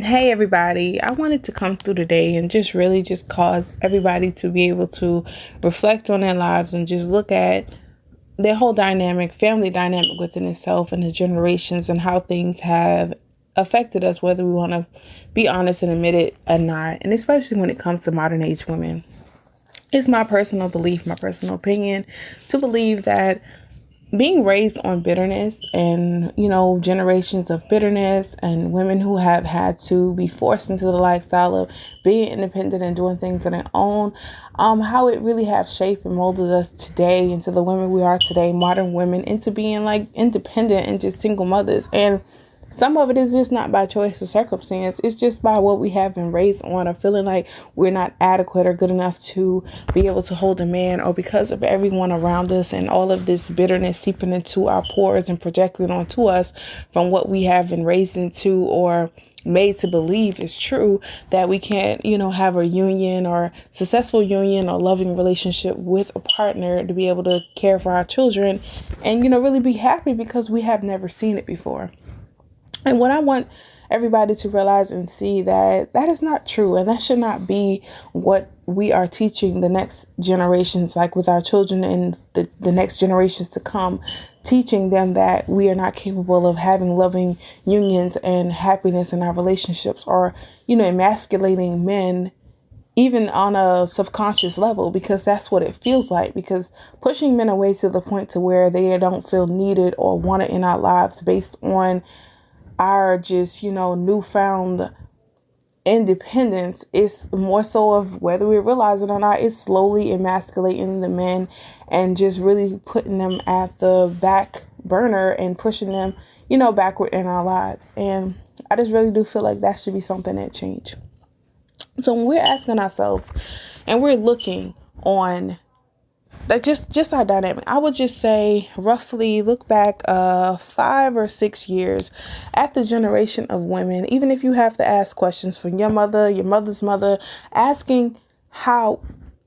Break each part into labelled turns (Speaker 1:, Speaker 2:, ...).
Speaker 1: Hey everybody, I wanted to come through today and just really just cause everybody to be able to reflect on their lives and just look at their whole dynamic, family dynamic within itself and the generations and how things have affected us, whether we want to be honest and admit it or not. And especially when it comes to modern age women. It's my personal belief, my personal opinion, to believe that being raised on bitterness and, generations of bitterness and women who have had to be forced into the lifestyle of being independent and doing things on their own, how it really have shaped and molded us today into the women we are today, modern women, into being like independent and just single mothers. And some of it is just not by choice or circumstance. It's just by what we have been raised on, or feeling like we're not adequate or good enough to be able to hold a man, or because of everyone around us and all of this bitterness seeping into our pores and projected onto us from what we have been raised into or made to believe is true, that we can't, have a union or successful union or loving relationship with a partner to be able to care for our children and, really be happy because we have never seen it before. And what I want everybody to realize and see that is not true. And that should not be what we are teaching the next generations, like with our children and the next generations to come, teaching them that we are not capable of having loving unions and happiness in our relationships, or, emasculating men even on a subconscious level, because that's what it feels like. Because pushing men away to the point to where they don't feel needed or wanted in our lives based on our just, newfound independence is more so of, whether we realize it or not, it's slowly emasculating the men and just really putting them at the back burner and pushing them, backward in our lives. And I just really do feel like that should be something that change. So when we're asking ourselves and we're looking on that, just our dynamic, I would just say roughly look back 5 or 6 years at the generation of women. Even if you have to ask questions from your mother, your mother's mother, asking how,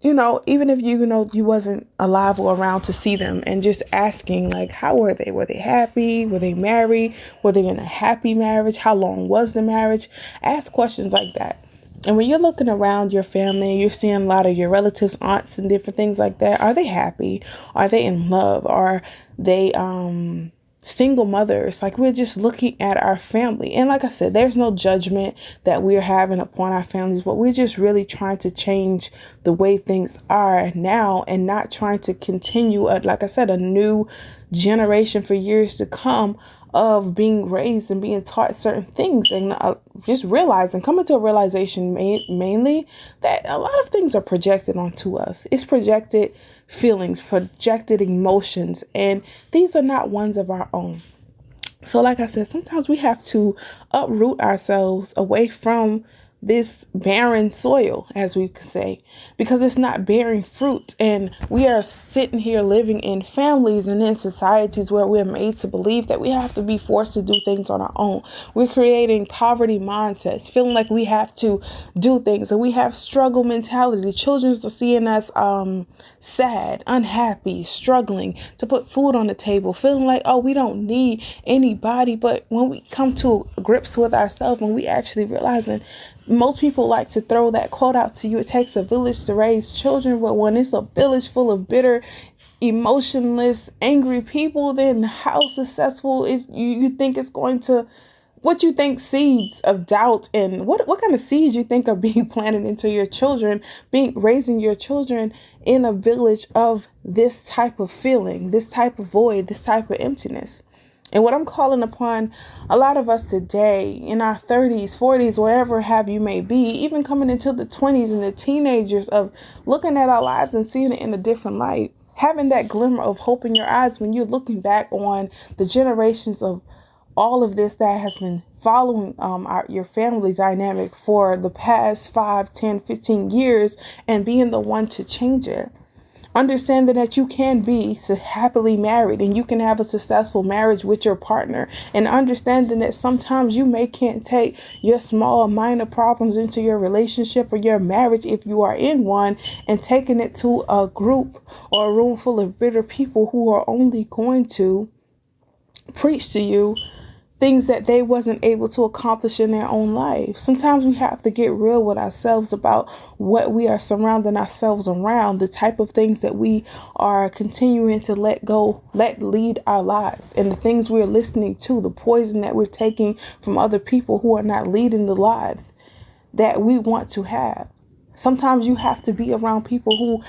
Speaker 1: even if you wasn't alive or around to see them, and just asking, like, how were they? Were they happy? Were they married? Were they in a happy marriage? How long was the marriage? Ask questions like that. And when you're looking around your family, you're seeing a lot of your relatives, aunts, and different things like that. Are they happy? Are they in love? Are they single mothers? Like, we're just looking at our family. And like I said, there's no judgment that we're having upon our families, but we're just really trying to change the way things are now and not trying to continue, like I said, a new generation for years to come of being raised and being taught certain things, and just realizing, coming to a realization mainly that a lot of things are projected onto us. It's projected feelings, projected emotions, and these are not ones of our own. So like I said, sometimes we have to uproot ourselves away from this barren soil, as we could say, because it's not bearing fruit. And we are sitting here living in families and in societies where we're made to believe that we have to be forced to do things on our own. We're creating poverty mindsets, feeling like we have to do things, and we have struggle mentality. Children are seeing us sad, unhappy, struggling to put food on the table, feeling like, oh, we don't need anybody. But when we come to grips with ourselves and we actually realizing, most people like to throw that quote out to you, it takes a village to raise children. But when it's a village full of bitter, emotionless, angry people, then how successful is you think it's going to, what you think seeds of doubt, and what kind of seeds you think are being planted into your children, raising your children in a village of this type of feeling, this type of void, this type of emptiness. And what I'm calling upon a lot of us today in our 30s, 40s, wherever have you may be, even coming into the 20s and the teenagers, of looking at our lives and seeing it in a different light, having that glimmer of hope in your eyes when you're looking back on the generations of all of this that has been following your family dynamic for the past 5, 10, 15 years, and being the one to change it. Understanding that you can be happily married and you can have a successful marriage with your partner, and understanding that sometimes you can't take your small minor problems into your relationship or your marriage, if you are in one, and taking it to a group or a room full of bitter people who are only going to preach to you things that they wasn't able to accomplish in their own life. Sometimes we have to get real with ourselves about what we are surrounding ourselves around, the type of things that we are continuing to let lead our lives, and the things we're listening to, the poison that we're taking from other people who are not leading the lives that we want to have. Sometimes you have to be around people who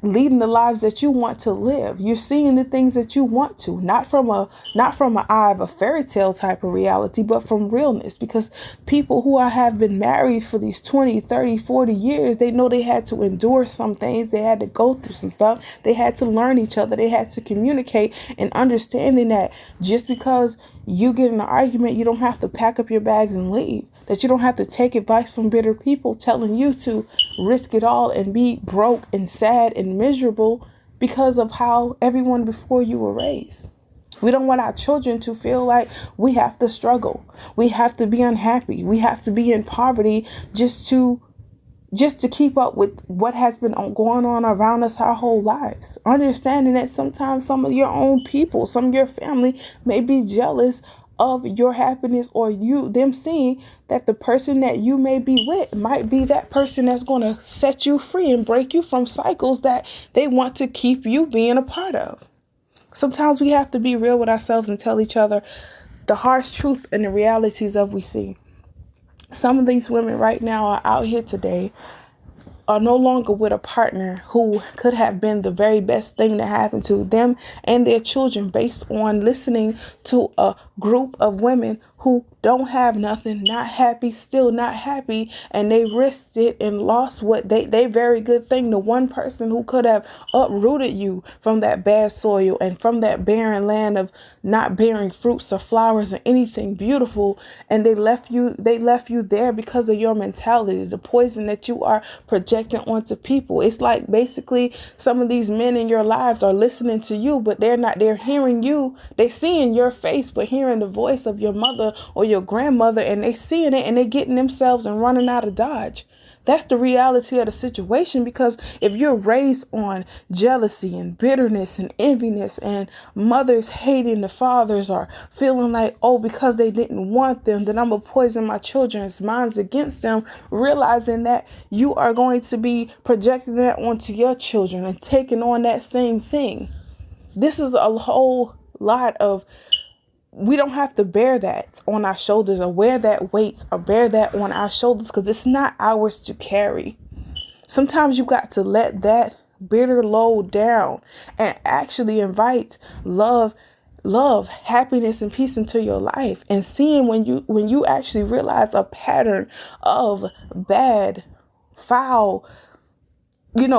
Speaker 1: leading the lives that you want to live. You're seeing the things that you want to, not from an eye of a fairy tale type of reality, but from realness. Because people who have been married for these 20, 30, 40 years, they know they had to endure some things. They had to go through some stuff. They had to learn each other. They had to communicate, and understanding that just because you get in an argument, you don't have to pack up your bags and leave. That you don't have to take advice from bitter people telling you to risk it all and be broke and sad and miserable because of how everyone before you were raised. We don't want our children to feel like we have to struggle. We have to be unhappy. We have to be in poverty just to keep up with what has been going on around us our whole lives. Understanding that sometimes some of your own people, some of your family may be jealous of your happiness, or them seeing that the person that you may be with might be that person that's going to set you free and break you from cycles that they want to keep you being a part of. Sometimes we have to be real with ourselves and tell each other the harsh truth and the realities of we see. Some of these women right now are out here today are no longer with a partner who could have been the very best thing that happened to them and their children, based on listening to a group of women who don't have nothing, not happy, still not happy, and they risked it and lost what they very good thing. The one person who could have uprooted you from that bad soil and from that barren land of not bearing fruits or flowers or anything beautiful, and they left you there because of your mentality, the poison that you are projecting onto people. It's like basically some of these men in your lives are listening to you, but they're hearing you. They seeing your face, but hearing the voice of your mother or your grandmother, and they seeing it and they getting themselves and running out of Dodge. That's the reality of the situation, because if you're raised on jealousy and bitterness and enviness and mothers hating the fathers or feeling like, oh, because they didn't want them, then I'm going to poison my children's minds against them, realizing that you are going to be projecting that onto your children and taking on that same thing. This is a whole lot of, we don't have to bear that on our shoulders or wear that weight or bear that on our shoulders, because it's not ours to carry. Sometimes you got to let that bitter load down and actually invite love, happiness, and peace into your life. And seeing when you actually realize a pattern of bad, foul,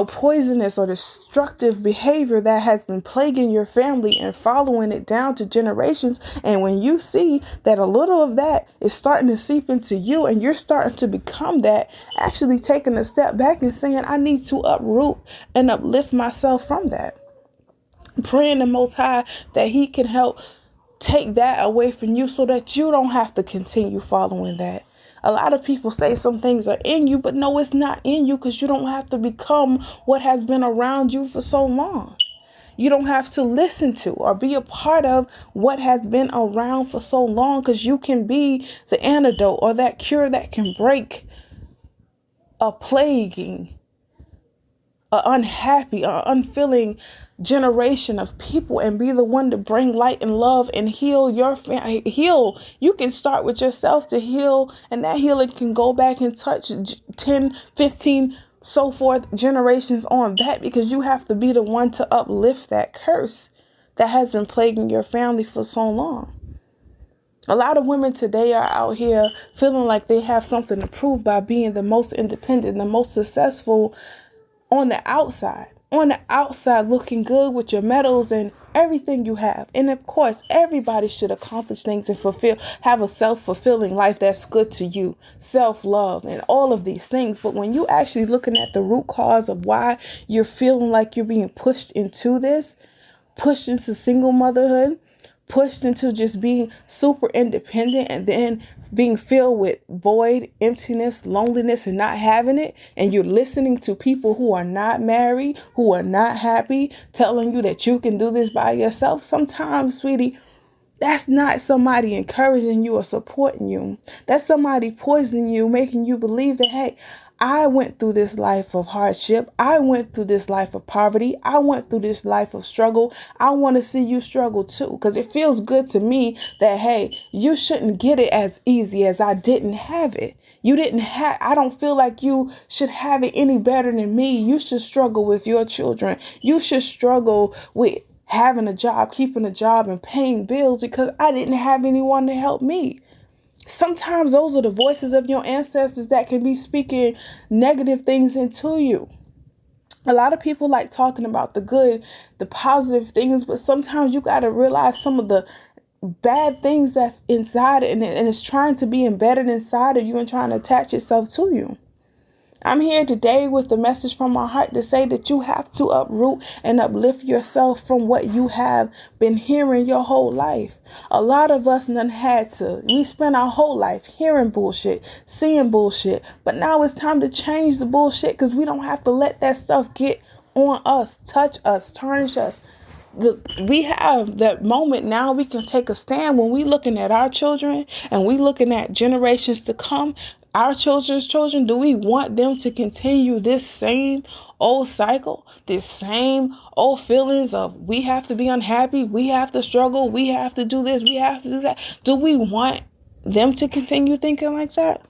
Speaker 1: poisonous or destructive behavior that has been plaguing your family and following it down to generations. And when you see that a little of that is starting to seep into you and you're starting to become that, actually taking a step back and saying, I need to uproot and uplift myself from that. Praying the Most High that He can help take that away from you so that you don't have to continue following that. A lot of people say some things are in you, but no, it's not in you, because you don't have to become what has been around you for so long. You don't have to listen to or be a part of what has been around for so long, because you can be the antidote or that cure that can break a plaguing, a unhappy, a unfeeling generation of people, and be the one to bring light and love and heal your family. You can start with yourself to heal, and that healing can go back and touch 10, 15, so forth generations on back, because you have to be the one to uplift that curse that has been plaguing your family for so long. A lot of women today are out here feeling like they have something to prove by being the most independent, the most successful on the outside looking good with your medals and everything you have. And of course, everybody should accomplish things and have a self-fulfilling life that's good to you, self-love and all of these things. But when you actually looking at the root cause of why you're feeling like you're being pushed into single motherhood, pushed into just being super independent, and then being filled with void, emptiness, loneliness, and not having it, and you're listening to people who are not married, who are not happy, telling you that you can do this by yourself. Sometimes, sweetie, That's not somebody encouraging you or supporting you. That's somebody poisoning you, making you believe that, hey, I went through this life of hardship. I went through this life of poverty. I went through this life of struggle. I want to see you struggle too, because it feels good to me that, hey, you shouldn't get it as easy as I didn't have it. I don't feel like you should have it any better than me. You should struggle with your children. You should struggle with having a job, keeping a job, and paying bills because I didn't have anyone to help me. Sometimes those are the voices of your ancestors that can be speaking negative things into you. A lot of people like talking about the good, the positive things, but sometimes you got to realize some of the bad things that's inside it, and it's trying to be embedded inside of you and trying to attach itself to you. I'm here today with the message from my heart to say that you have to uproot and uplift yourself from what you have been hearing your whole life. A lot of us we spent our whole life hearing bullshit, seeing bullshit, but now it's time to change the bullshit because we don't have to let that stuff get on us, touch us, tarnish us. We have that moment now. We can take a stand when we looking at our children and we looking at generations to come, our children's children. Do we want them to continue this same old cycle, this same old feelings of we have to be unhappy, we have to struggle, we have to do this, we have to do that? Do we want them to continue thinking like that?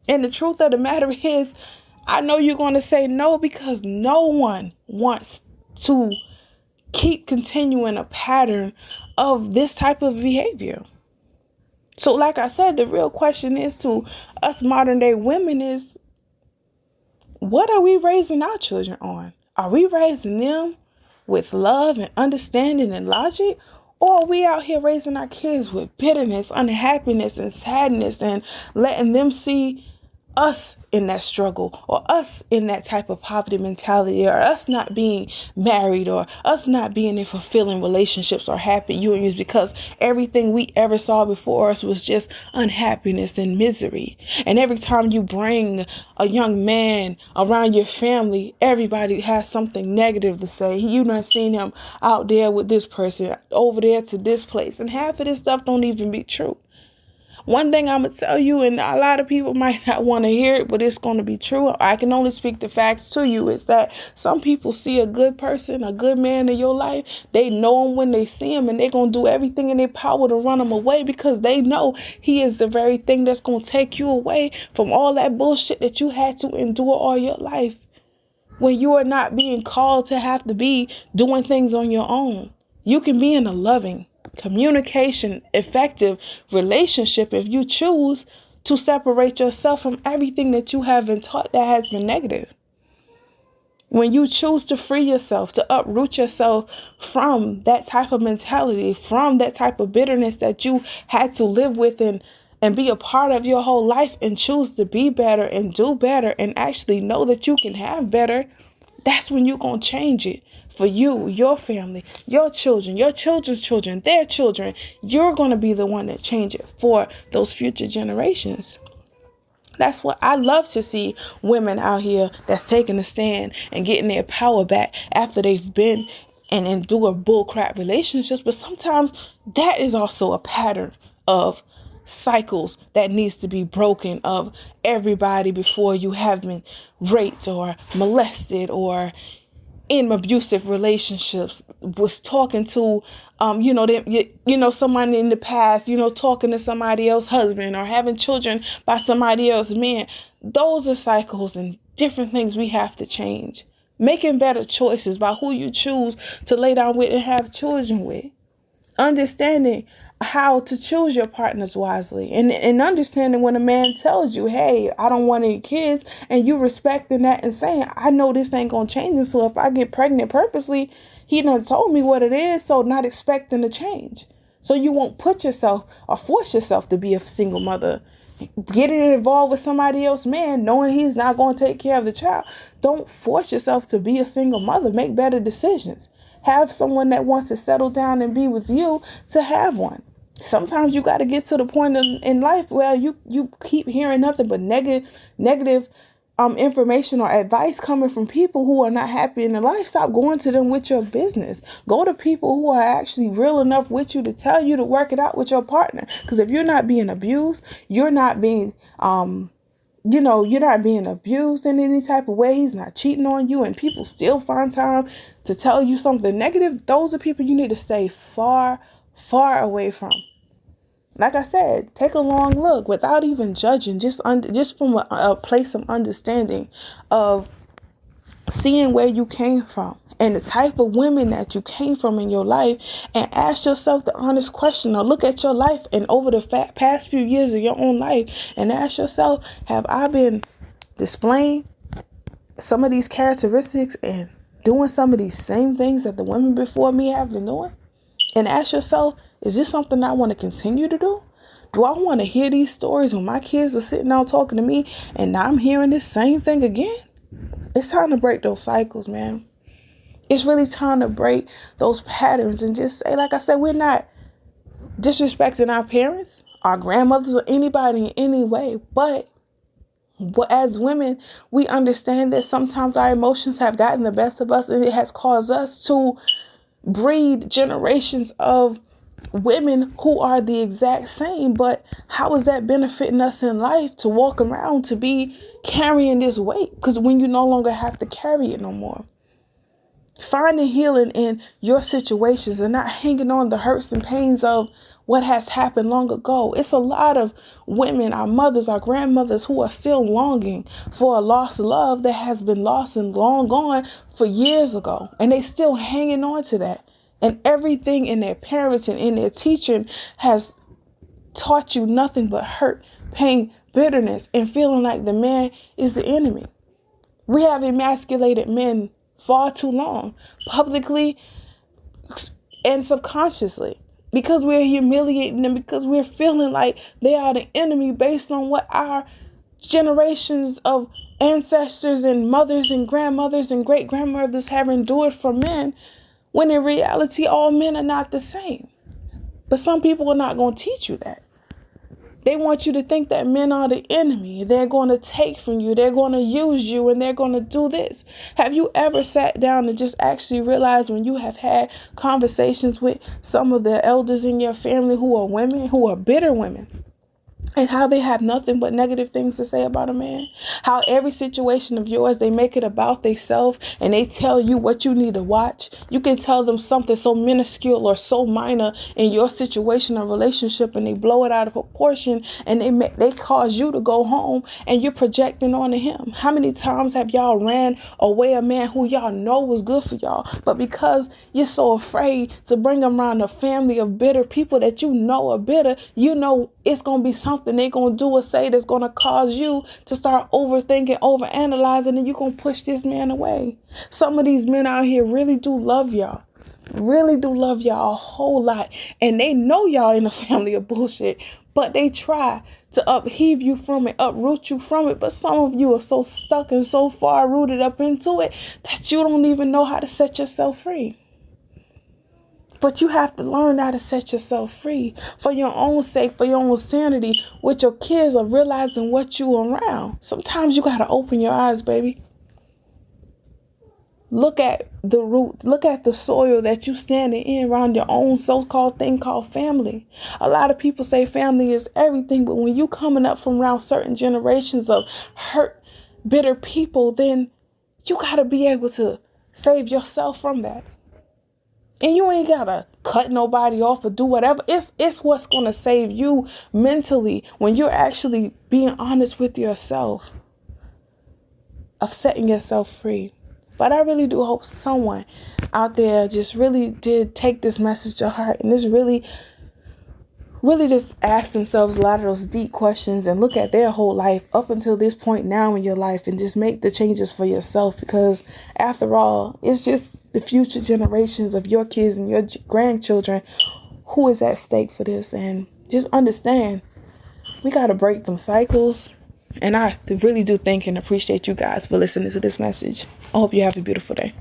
Speaker 1: And the truth of the matter is, I know you're going to say no, because no one wants to keep continuing a pattern of this type of behavior. So like I said, the real question is to us modern day women is, what are we raising our children on? Are we raising them with love and understanding and logic? Or are we out here raising our kids with bitterness, unhappiness, and sadness, and letting them see us in that struggle, or us in that type of poverty mentality, or us not being married, or us not being in fulfilling relationships or happy unions because everything we ever saw before us was just unhappiness and misery? And every time you bring a young man around your family, everybody has something negative to say. You done seen him out there with this person, over there to this place, and half of this stuff don't even be true. One thing I'm going to tell you, and a lot of people might not want to hear it, but it's going to be true. I can only speak the facts to you, is that some people see a good person, a good man in your life. They know him when they see him, and they're going to do everything in their power to run him away because they know he is the very thing that's going to take you away from all that bullshit that you had to endure all your life, when you are not being called to have to be doing things on your own. You can be in a loving, communication, effective relationship if you choose to separate yourself from everything that you have been taught that has been negative. When you choose to free yourself, to uproot yourself from that type of mentality, from that type of bitterness that you had to live with and be a part of your whole life, and choose to be better and do better and actually know that you can have better, that's when you're going to change it. For you, your family, your children, your children's children, their children, you're going to be the one that change it for those future generations. That's what I love to see, women out here that's taking a stand and getting their power back after they've been and endure bullcrap relationships. But sometimes that is also a pattern of cycles that needs to be broken, of everybody before you have been raped or molested or in abusive relationships, was talking to, somebody in the past, talking to somebody else's husband, or having children by somebody else's man. Those are cycles and different things we have to change. Making better choices by who you choose to lay down with and have children with. Understanding how to choose your partners wisely, and understanding when a man tells you, hey, I don't want any kids, and you respecting that and saying, I know this ain't gonna change him, so if I get pregnant purposely, he done told me what it is, so not expecting to change. So you won't put yourself or force yourself to be a single mother. Getting involved with somebody else, man, knowing he's not going to take care of the child. Don't force yourself to be a single mother. Make better decisions. Have someone that wants to settle down and be with you to have one. Sometimes you got to get to the point in life where you keep hearing nothing but negative information or advice coming from people who are not happy in their life, stop going to them with your business. Go to people who are actually real enough with you to tell you to work it out with your partner. Because if you're not being abused, you're not being you're not being abused in any type of way. He's not cheating on you, and people still find time to tell you something negative. Those are people you need to stay far, far away from. Like I said, take a long look without even judging, just from a place of understanding of seeing where you came from and the type of women that you came from in your life, and ask yourself the honest question, or look at your life and over the past few years of your own life and ask yourself, have I been displaying some of these characteristics and doing some of these same things that the women before me have been doing? And ask yourself, is this something I want to continue to do? Do I want to hear these stories when my kids are sitting out talking to me and now I'm hearing this same thing again? It's time to break those cycles, man. It's really time to break those patterns and just say, like I said, we're not disrespecting our parents, our grandmothers, or anybody in any way. But as women, we understand that sometimes our emotions have gotten the best of us, and it has caused us to breed generations of women who are the exact same. But how is that benefiting us in life to walk around to be carrying this weight? Because when you no longer have to carry it no more. Finding healing in your situations and not hanging on the hurts and pains of what has happened long ago. It's a lot of women, our mothers, our grandmothers, who are still longing for a lost love that has been lost and long gone for years ago. And they still hanging on to that. And everything in their parenting and in their teaching has taught you nothing but hurt, pain, bitterness, and feeling like the man is the enemy. We have emasculated men far too long, publicly and subconsciously, because we're humiliating them, because we're feeling like they are the enemy based on what our generations of ancestors and mothers and grandmothers and great grandmothers have endured from men, when in reality all men are not the same. But some people are not going to teach you that. They want you to think that men are the enemy. They're going to take from you. They're going to use you, and they're going to do this. Have you ever sat down and just actually realized, when you have had conversations with some of the elders in your family who are women, who are bitter women, and how they have nothing but negative things to say about a man? How every situation of yours, they make it about themselves, and they tell you what you need to watch. You can tell them something so minuscule or so minor in your situation or relationship, and they blow it out of proportion, and they cause you to go home, and you're projecting onto him. How many times have y'all ran away a man who y'all know was good for y'all, but because you're so afraid to bring him around a family of bitter people that you know are bitter, you know it's going to be something they're going to do or say that's going to cause you to start overthinking, overanalyzing, and you're going to push this man away. Some of these men out here really do love y'all. Really do love y'all a whole lot. And they know y'all in a family of bullshit, but they try to upheave you from it, uproot you from it. But some of you are so stuck and so far rooted up into it that you don't even know how to set yourself free. But you have to learn how to set yourself free for your own sake, for your own sanity, with your kids are realizing what you around. Sometimes you got to open your eyes, baby. Look at the root. Look at the soil that you standing in around your own so-called thing called family. A lot of people say family is everything, but when you coming up from around certain generations of hurt, bitter people, then you got to be able to save yourself from that. And you ain't gotta cut nobody off or do whatever. It's what's gonna save you mentally when you're actually being honest with yourself, of setting yourself free. But I really do hope someone out there just really did take this message to heart and just really just ask themselves a lot of those deep questions and look at their whole life up until this point now in your life and just make the changes for yourself. Because after all, it's just the future generations of your kids and your grandchildren who is at stake for this. And just understand, we got to break them cycles. And I really do thank and appreciate you guys for listening to this message. I hope you have a beautiful day.